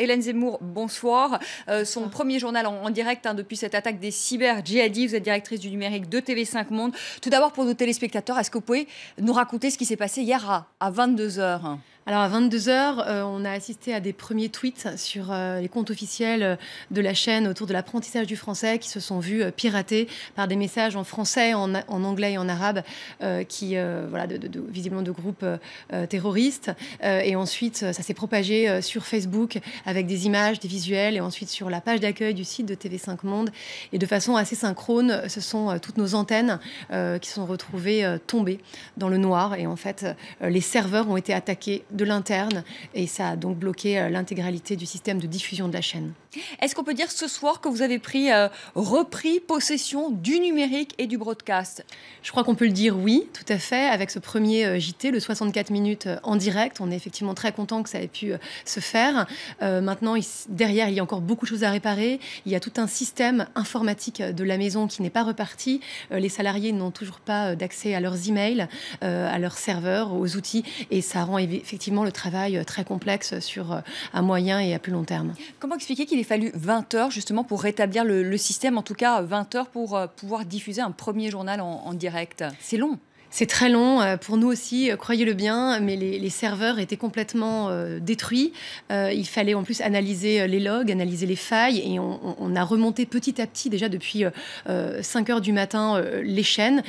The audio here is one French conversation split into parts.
Hélène Zemmour, bonsoir. Son premier journal en direct depuis cette attaque des cyber-djihadistes. Vous êtes directrice du numérique de TV5 Monde. Tout d'abord, pour nos téléspectateurs, est-ce que vous pouvez nous raconter ce qui s'est passé hier à 22h? Alors à 22h, on a assisté à des premiers tweets sur les comptes officiels de la chaîne autour de l'apprentissage du français qui se sont vus piratés par des messages en français, en anglais et en arabe visiblement de groupes terroristes. Et ensuite, ça s'est propagé sur Facebook avec des images, des visuels et ensuite sur la page d'accueil du site de TV5 Monde. Et de façon assez synchrone, ce sont toutes nos antennes qui sont retrouvées tombées dans le noir. Et en fait, les serveurs ont été attaqués de l'interne et ça a donc bloqué l'intégralité du système de diffusion de la chaîne. Est-ce qu'on peut dire ce soir que vous avez repris possession du numérique et du broadcast? Je crois qu'on peut le dire, oui, tout à fait. Avec ce premier JT, le 64 minutes en direct, on est effectivement très content que ça ait pu se faire. Maintenant, derrière, il y a encore beaucoup de choses à réparer. Il y a tout un système informatique de la maison qui n'est pas reparti. Les salariés n'ont toujours pas d'accès à leurs emails, à leurs serveurs, aux outils. Et ça rend effectivement le travail très complexe à moyen et à plus long terme. Comment expliquer qu'il ait fallu 20 heures justement pour rétablir le système, en tout cas 20 heures pour pouvoir diffuser un premier journal en direct? C'est long. C'est très long pour nous aussi, croyez-le bien, mais les serveurs étaient complètement détruits. Il fallait en plus analyser les logs, analyser les failles et on a remonté petit à petit déjà depuis 5 heures du matin les chaînes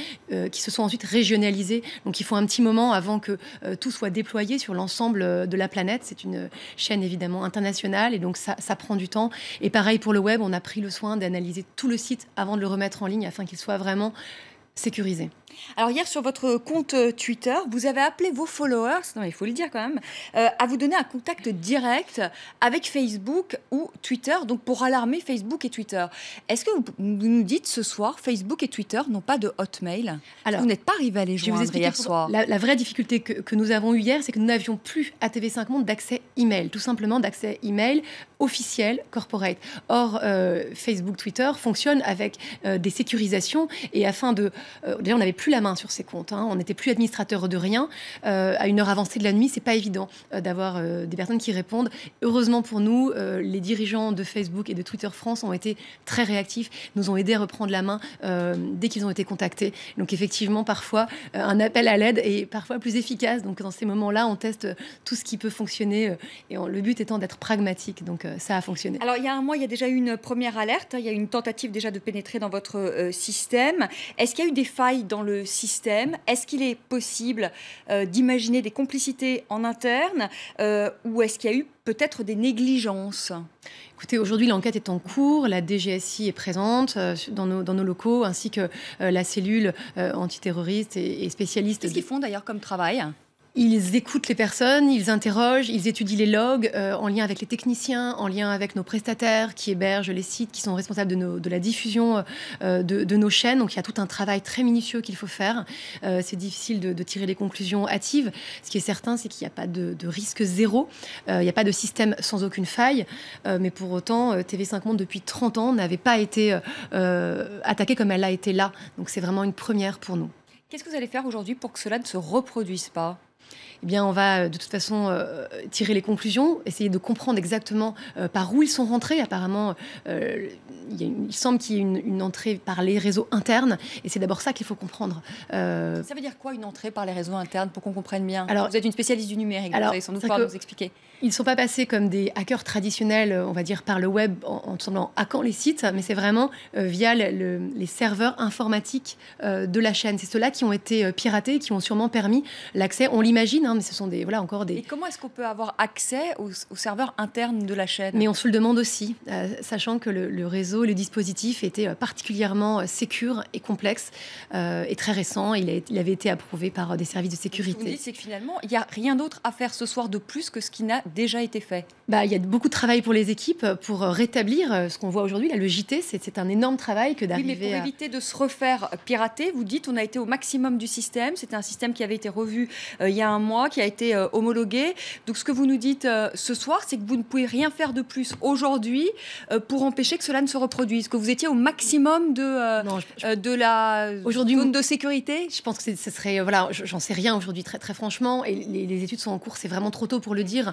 qui se sont ensuite régionalisées. Donc il faut un petit moment avant que tout soit déployé sur l'ensemble de la planète. C'est une chaîne évidemment internationale et donc ça prend du temps. Et pareil pour le web, on a pris le soin d'analyser tout le site avant de le remettre en ligne afin qu'il soit vraiment sécurisé. Alors hier, sur votre compte Twitter, vous avez appelé vos followers, non, il faut le dire quand même, à vous donner un contact direct avec Facebook ou Twitter, donc pour alarmer Facebook et Twitter. Est-ce que vous nous dites ce soir, Facebook et Twitter n'ont pas de hotmail? Alors, vous n'êtes pas arrivé à les joindre hier soir. La vraie difficulté que nous avons eue hier, c'est que nous n'avions plus à TV5 Monde d'accès email, tout simplement d'accès email officiel, corporate. Or, Facebook, Twitter fonctionnent avec des sécurisations et afin de... déjà, on n'avait plus la main sur ces comptes, on n'était plus administrateur de rien. À une heure avancée de la nuit, c'est pas évident d'avoir des personnes qui répondent. Heureusement pour nous, les dirigeants de Facebook et de Twitter France ont été très réactifs, nous ont aidés à reprendre la main dès qu'ils ont été contactés. Donc effectivement, parfois, un appel à l'aide est parfois plus efficace. Donc dans ces moments-là, on teste tout ce qui peut fonctionner et le but étant d'être pragmatique. Donc ça a fonctionné. Alors il y a un mois, il y a déjà eu une première alerte, il y a eu une tentative déjà de pénétrer dans votre système. Est-ce qu'il y a eu des failles dans le système? Est-ce qu'il est possible d'imaginer des complicités en interne ou est-ce qu'il y a eu peut-être des négligences? Écoutez, aujourd'hui, l'enquête est en cours. La DGSI est présente dans nos locaux, ainsi que la cellule antiterroriste et spécialiste. Qu'est-ce qu'ils font d'ailleurs comme travail? Ils écoutent les personnes, ils interrogent, ils étudient les logs en lien avec les techniciens, en lien avec nos prestataires qui hébergent les sites, qui sont responsables de la diffusion de nos chaînes. Donc il y a tout un travail très minutieux qu'il faut faire. C'est difficile de tirer les conclusions hâtives. Ce qui est certain, c'est qu'il n'y a pas de risque zéro. Il n'y a pas de système sans aucune faille. Mais pour autant, TV5 Monde, depuis 30 ans, n'avait pas été attaquée comme elle a été là. Donc c'est vraiment une première pour nous. Qu'est-ce que vous allez faire aujourd'hui pour que cela ne se reproduise pas? Eh bien, on va de toute façon tirer les conclusions, essayer de comprendre exactement par où ils sont rentrés. Apparemment, il semble qu'il y ait une entrée par les réseaux internes, et c'est d'abord ça qu'il faut comprendre. Ça veut dire quoi, une entrée par les réseaux internes, pour qu'on comprenne bien? Alors, vous êtes une spécialiste du numérique, vous allez sans doute pouvoir nous expliquer. Ils ne sont pas passés comme des hackers traditionnels, on va dire, par le web, en hackant les sites, mais c'est vraiment via les serveurs informatiques de la chaîne. C'est ceux-là qui ont été piratés, qui ont sûrement permis l'accès, on l'imagine, mais ce sont encore des... Et comment est-ce qu'on peut avoir accès aux serveurs internes de la chaîne? Mais on se le demande aussi, sachant que le réseau, le dispositif était particulièrement sécure et complexe et très récent. Il avait été approuvé par des services de sécurité. Ce que vous dites, c'est que finalement, il n'y a rien d'autre à faire ce soir de plus que ce qui n'a déjà été fait. Il y a beaucoup de travail pour les équipes pour rétablir ce qu'on voit aujourd'hui. Là, le JT, c'est un énorme travail que d'arriver mais pour éviter de se refaire pirater, vous dites on a été au maximum du système. C'était un système qui avait été revu il y a un mois, qui a été homologué. Donc ce que vous nous dites ce soir, c'est que vous ne pouvez rien faire de plus aujourd'hui pour empêcher que cela ne se reproduise, que vous étiez au maximum de la zone de sécurité. Je pense que ce serait... j'en sais rien aujourd'hui, très, très franchement. Et les études sont en cours, c'est vraiment trop tôt pour le dire.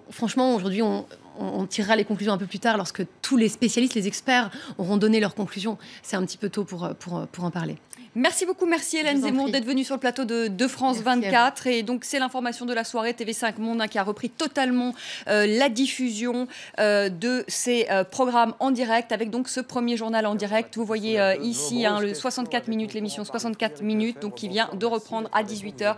franchement, aujourd'hui, on tirera les conclusions un peu plus tard lorsque tous les spécialistes, les experts auront donné leurs conclusions. C'est un petit peu tôt pour en parler. Merci beaucoup, merci Hélène Zemmour d'être venue sur le plateau de France 24. Et donc c'est l'information de la soirée TV5 Monde qui a repris totalement la diffusion de ces programmes en direct avec donc ce premier journal en direct. Vous voyez ici le 64 minutes, l'émission 64 minutes donc qui vient de reprendre à 18h.